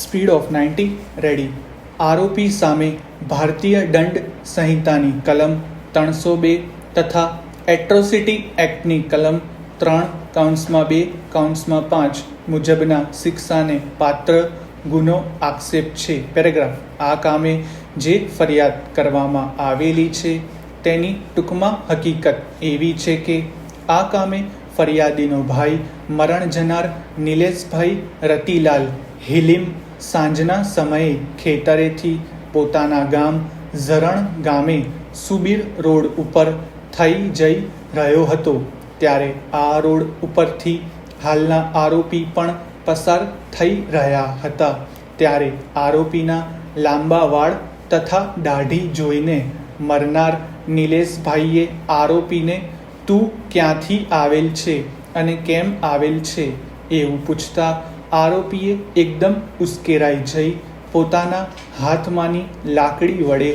Speed of 90 ready. આરોપી સામે ભારતીય દંડ સંહિતાની કલમ 302 તથા એટ્રોસિટી એક્ટની કલમ 3(2)(5) મુજબના શિક્ષાને પાત્ર ગુનો આક્ષેપ છે. પેરેગ્રાફ. આ કામે જે ફરિયાદ કરવામાં આવેલી છે તેની ટૂંકમાં હકીકત એવી છે કે આ કામે ફરિયાદીનો ભાઈ મરણ જનાર નિલેશભાઈ રતિલાલ હિલીમ સાંજના સમયે ખેતરેથી પોતાના ગામ ઝરણ ગામે સુબીર રોડ ઉપર થઈ જઈ રહ્યો હતો, ત્યારે આ રોડ ઉપરથી હાલના આરોપી પણ પસાર થઈ રહ્યા હતા. ત્યારે આરોપીના લાંબા વાળ તથા દાઢી જોઈને મરનાર નિલેશભાઈએ આરોપીને તું ક્યાંથી આવેલ છે અને કેમ આવેલ છે એવું પૂછતા આરોપીએ એકદમ ઉશ્કેરાઈ જઈ પોતાના હાથમાંની લાકડી વડે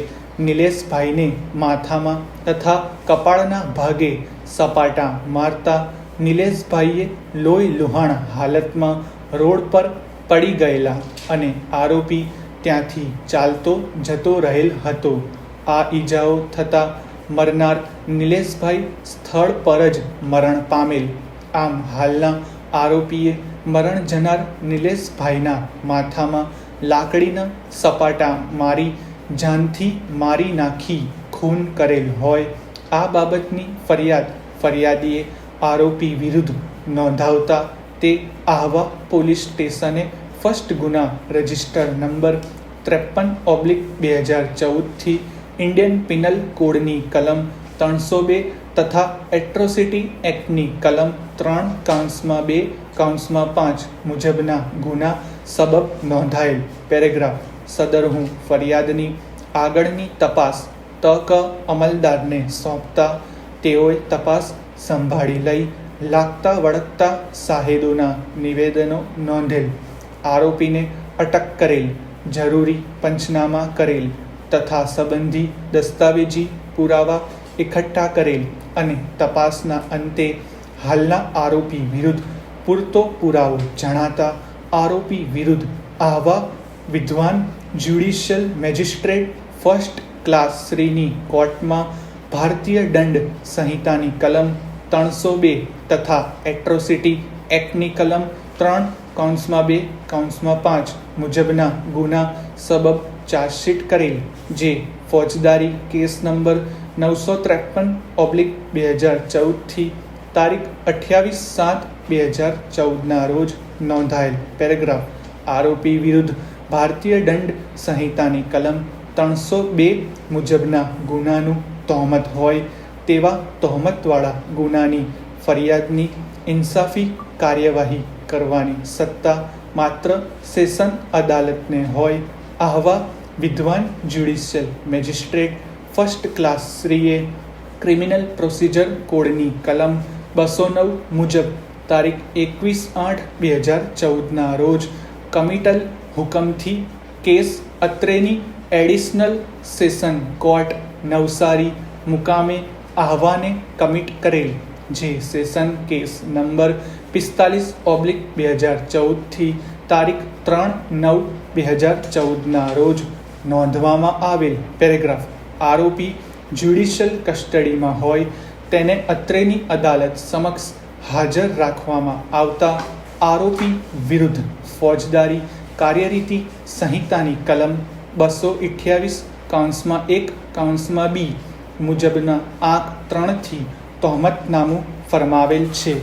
નિલેશભાઈને માથામાં તથા કપાળના ભાગે સપાટા મારતા નિલેશભાઈએ લોહી લુહાણ હાલતમાં રોડ પર પડી ગયેલા અને આરોપી ત્યાંથી ચાલતો જતો રહેલ હતો. આ ઈજાઓ થતાં મરનાર નિલેશભાઈ સ્થળ પર જ મરણ પામેલ. આમ હાલના આરોપીએ મરણ જનાર નિલેશભાઈના માથામાં લાકડીના સપાટા મારી જાનથી મારી નાખી ખૂન કરેલ હોય આ બાબતની ફરિયાદ ફરિયાદીએ આરોપી વિરુદ્ધ નોંધાવતા તે આહવા પોલીસ સ્ટેશને ફર્સ્ટ ગુના રજિસ્ટર નંબર 53/2014 ઇન્ડિયન પિનલ કોડની કલમ 302 તથા એટ્રોસિટી એક્ટની કલમ 3(2)(5) મુજબના ગુના સબબ નોંધાયેલ. પેરેગ્રાફ. સદરહું ફરિયાદની આગળની તપાસ તક અમલદારને સોંપતા તેઓએ તપાસ સંભાળી લઈ લાગતા વળગતા સાહેદોના નિવેદનો નોંધેલ, આરોપીને અટક કરેલ, જરૂરી પંચનામા કરેલ તથા સંબંધી દસ્તાવેજી પુરાવા એકઠા કરેલ અને તપાસના અંતે હાલના આરોપી વિરુદ્ધ પૂરતો પુરાવો જણાતા આરોપી વિરુદ્ધ આહવા વિદ્વાન જ્યુડિશિયલ મેજિસ્ટ્રેટ ફર્સ્ટ ક્લાસ શ્રીની કોર્ટમાં ભારતીય દંડ સંહિતાની કલમ 302 તથા એટ્રોસિટી એક્ટની કલમ 3(2)(5) મુજબના ગુના સબબ ચાર્જશીટ કરેલ, જે ફોજદારી કેસ નંબર 953/2014 થી તારીખ 28/7/2014 રોજ નોંધાયેલ. પેરેગ્રાફ. આરોપી વિરુદ્ધ ભારતીય દંડ સંહિતાની કલમ 302 મુજબના ગુનાનું તહોમત હોય તેવા તહોમતવાળા ગુનાની ફરિયાદની ઇન્સાફી કાર્યવાહી કરવાની સત્તા માત્ર સેશન અદાલતને હોય આહવા વિદ્વાન જ્યુડિશિયલ મેજિસ્ટ્રેટ ફર્સ્ટ ક્લાસ શ્રીએ ક્રિમિનલ પ્રોસિજર કોડની કલમ 209 મુજબ તારીખ 21/8/2014 રોજ કમિટલ હુકમથી કેસ અત્રેની એડિશનલ સેશન કોર્ટ નવસારી મુકામે આહવાને કમિટ કરેલ, જે સેશન કેસ નંબર 45/2014 થી તારીખ 3/9/2014 રોજ નોંધવામાં આવેલ. પેરેગ્રાફ. આરોપી જ્યુડિશિયલ કસ્ટડીમાં હોય તેને અત્રેની અદાલત સમક્ષ હાજર રાખવામાં આવતા આરોપી વિરુદ્ધ ફોજદારી કાર્યરીતિ સંહિતાની કલમ 228(1)(b) મુજબના આંક 3 થી તહોમતનામું ફરમાવેલ છે.